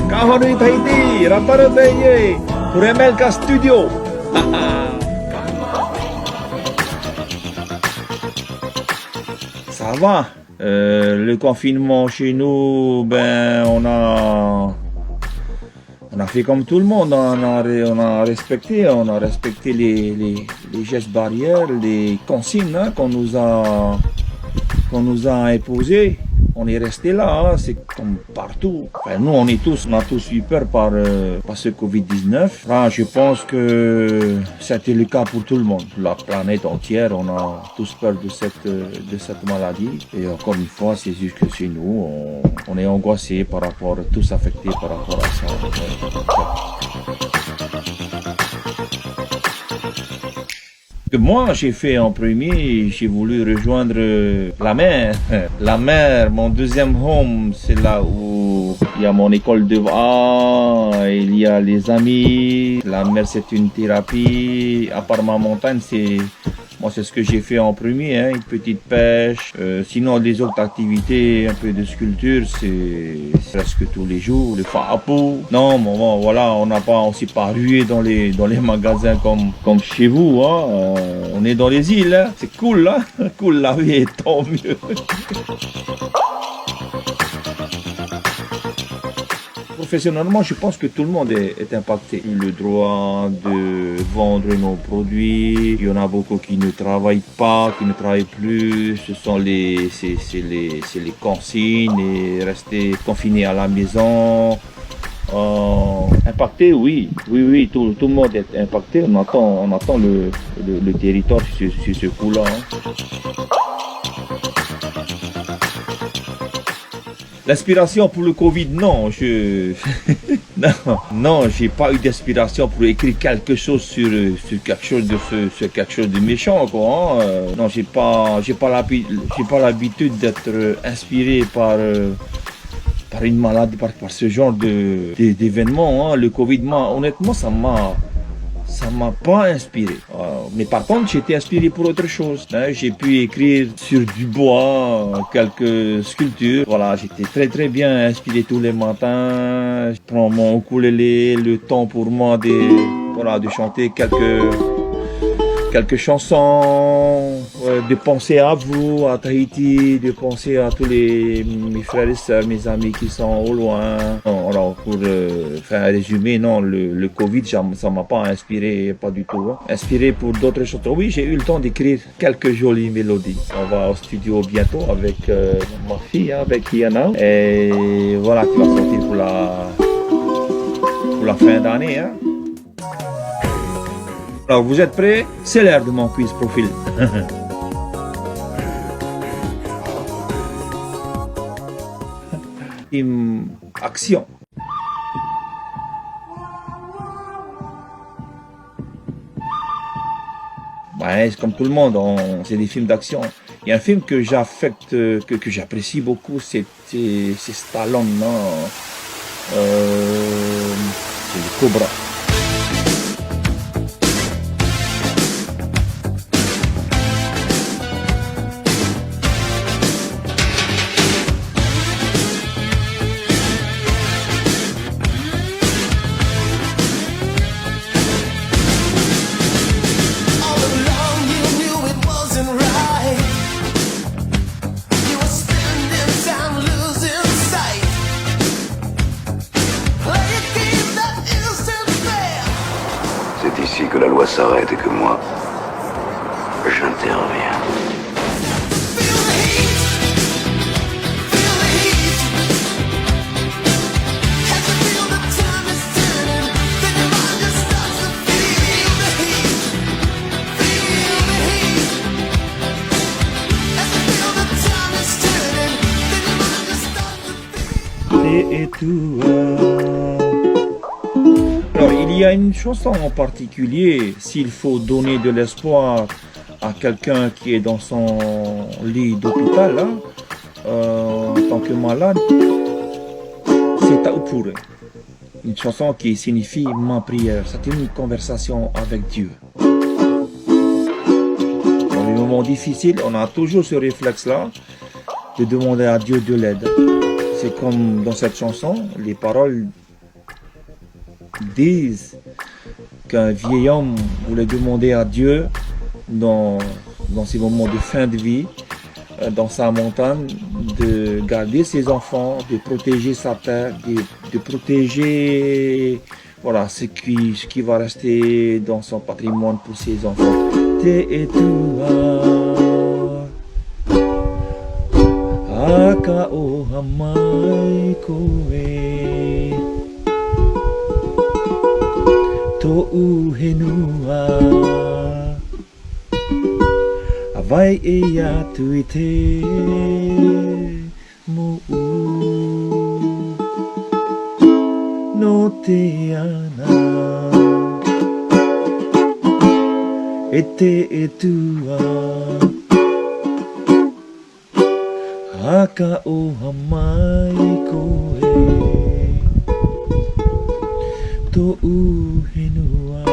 Kahonui Tahiti, Raparoteye, pour MLK Studio. Ça va. Le confinement chez nous, on a fait comme tout le monde. On a respecté les gestes barrières, les consignes qu'on nous a imposées. On est resté là, hein, c'est comme partout. Enfin, nous, on a tous eu peur par ce Covid-19. Enfin, je pense que c'était le cas pour tout le monde. La planète entière, on a tous peur de cette maladie. Et encore une fois, c'est juste que chez nous, on est angoissés par rapport, tous affectés par rapport à ça. Que moi j'ai fait en premier, j'ai voulu rejoindre la mer. La mer, mon deuxième home, c'est là où il y a mon école de il y a les amis. La mer, c'est une thérapie. À part ma montagne, c'est ce que j'ai fait en premier, hein, une petite pêche. Sinon, les autres activités, un peu de sculpture, c'est presque tous les jours. Le fa'apo. Non, bon, voilà, on s'est pas rué dans les magasins comme chez vous, hein. On est dans les îles, hein. C'est cool, hein. Cool la vie, tant mieux. Professionnellement, je pense que tout le monde est impacté. Le droit de vendre nos produits, il y en a beaucoup qui ne travaillent pas, qui ne travaillent plus. Ce sont les consignes et rester confinés à la maison. Impacté, oui, tout le monde est impacté. On attend le territoire sur ce coup-là. Hein. L'inspiration pour le Covid, non, non, j'ai pas eu d'inspiration pour écrire quelque chose sur quelque chose de méchant, quoi. Hein. Non, j'ai pas l'habitude d'être inspiré par une maladie, par ce genre d'événement. Hein. Le Covid, honnêtement, ça m'a pas inspiré. Mais par contre, j'étais inspiré pour autre chose. Hein. J'ai pu écrire sur du bois quelques sculptures. Voilà, j'étais très très bien inspiré tous les matins. Je prends mon ukulélé, le temps pour moi de chanter quelques chansons, de penser à vous, à Tahiti, de penser à tous mes frères et sœurs, mes amis qui sont au loin. Non, alors pour faire un résumé, non, le Covid, ça m'a pas inspiré, pas du tout. Hein. Inspiré pour d'autres choses. Oui, j'ai eu le temps d'écrire quelques jolies mélodies. On va au studio bientôt avec ma fille, hein, avec Yana. Et voilà, qui va sortir pour la fin d'année. Hein. Alors, vous êtes prêts? C'est l'heure de mon quiz profil. Action. Ouais, c'est comme tout le monde, c'est des films d'action. Il y a un film que j'apprécie beaucoup, c'est Stallone, non? C'est le Cobra. Ici que la loi s'arrête et que moi, j'interviens. et toi. Alors, il y a une chanson en particulier, s'il faut donner de l'espoir à quelqu'un qui est dans son lit d'hôpital, hein, en tant que malade, c'est Taupure. Une chanson qui signifie ma prière. C'est une conversation avec Dieu. Dans les moments difficiles, on a toujours ce réflexe-là de demander à Dieu de l'aide. C'est comme dans cette chanson, les paroles disent qu'un vieil homme voulait demander à Dieu dans ces moments de fin de vie, dans sa montagne, de garder ses enfants, de protéger sa terre, de protéger voilà, ce qui va rester dans son patrimoine pour ses enfants. Et toi, aka o hamai koe, to uhenua, avai e atu i te mo no te ana e te e tua aka o hamai koe to uhenua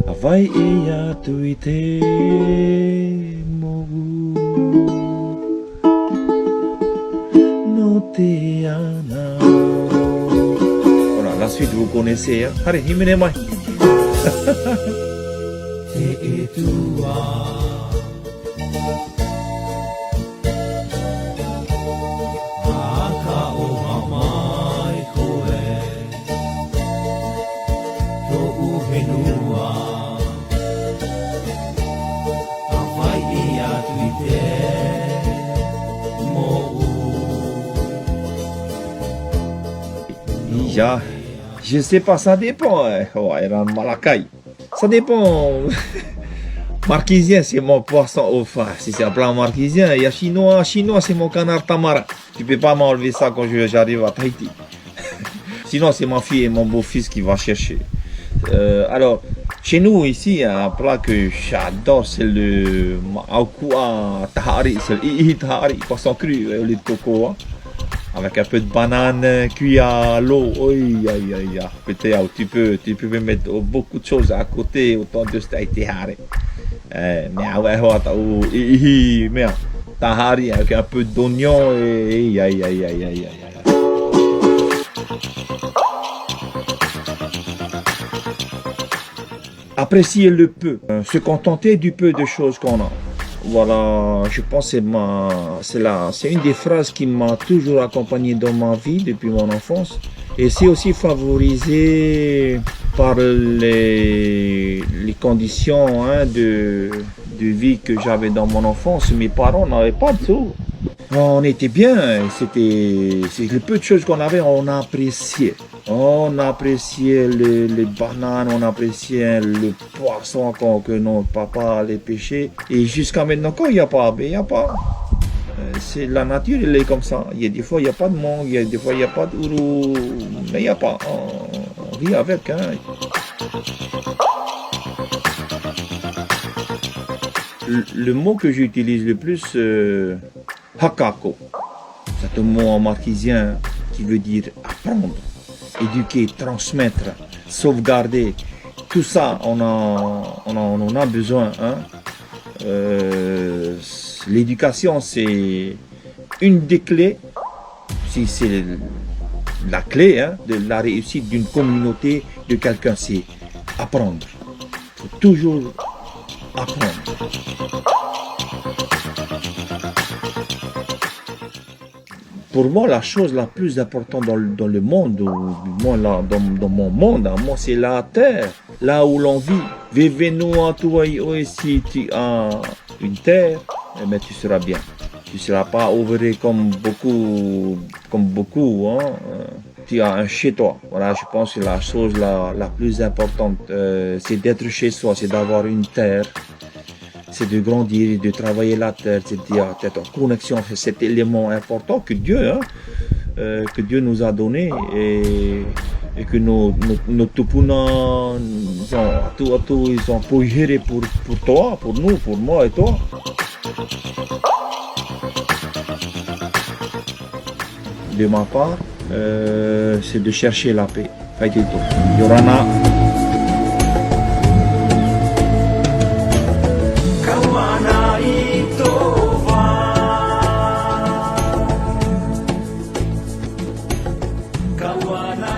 avai e atu i te mo no te ana. Voilà, la suite vous connaissez, hein? Allez, himene mai. Te e tua aka o hamai koe to uhenua avai e atu i te ja, je sais pas, ça dépend. Ouais, Malakai. Ça dépend. Marquisien, c'est mon poisson au phare. Si c'est un plat marquisien, il y a chinois. Chinois, c'est mon canard tamara. Tu peux pas m'enlever ça quand j'arrive à Tahiti. Sinon, c'est ma fille et mon beau-fils qui va chercher. Alors, chez nous, ici, un plat que j'adore, c'est le Maokua Tahari. C'est le Ihi Tahari, poisson cru, au lait de coco. Hein. Avec un peu de banane cuit à l'eau. Peut-être tu peux mettre beaucoup de choses à côté, autant de steak tahari. Mais tahari avec un peu d'oignon et apprécier le peu, se contenter du peu de choses qu'on a. Voilà, je pense que c'est une des phrases qui m'a toujours accompagné dans ma vie depuis mon enfance. Et c'est aussi favorisé par les conditions de vie que j'avais dans mon enfance. Mes parents n'avaient pas de tout. On était bien, c'est le peu de choses qu'on avait, on appréciait. On appréciait les bananes, on appréciait le poisson que notre papa allait pêcher. Et jusqu'à maintenant, quand il n'y a pas, il n'y a pas. C'est la nature, elle est comme ça. Il y a des fois, il n'y a pas de mangue, il y a des fois, il n'y a pas de ourou, mais il n'y a pas. On vit avec. Hein. Le mot que j'utilise le plus, hakako. C'est un mot en marquisien qui veut dire apprendre, éduquer, transmettre, sauvegarder. Tout ça, on en a besoin. Hein. L'éducation, c'est une des clés, si c'est la clé de la réussite d'une communauté, de quelqu'un, c'est apprendre. Il faut toujours apprendre. Pour moi, la chose la plus importante dans le monde, ou moi, dans mon monde, moi, c'est la terre, là où l'on vit. Vivez-nous toi si tu as une terre, mais tu seras bien. Tu ne seras pas ouvré comme beaucoup. Hein. Tu as un chez toi. Voilà, je pense que la chose la plus importante, c'est d'être chez soi, c'est d'avoir une terre. c'est de grandir et de travailler la terre, c'est-à-dire être en connexion avec cet élément important que Dieu nous a donné et que nos tupuna ils sont pour toi, pour nous, pour moi et toi. De ma part, c'est de chercher la paix. Faites tout. Yorana. Kawana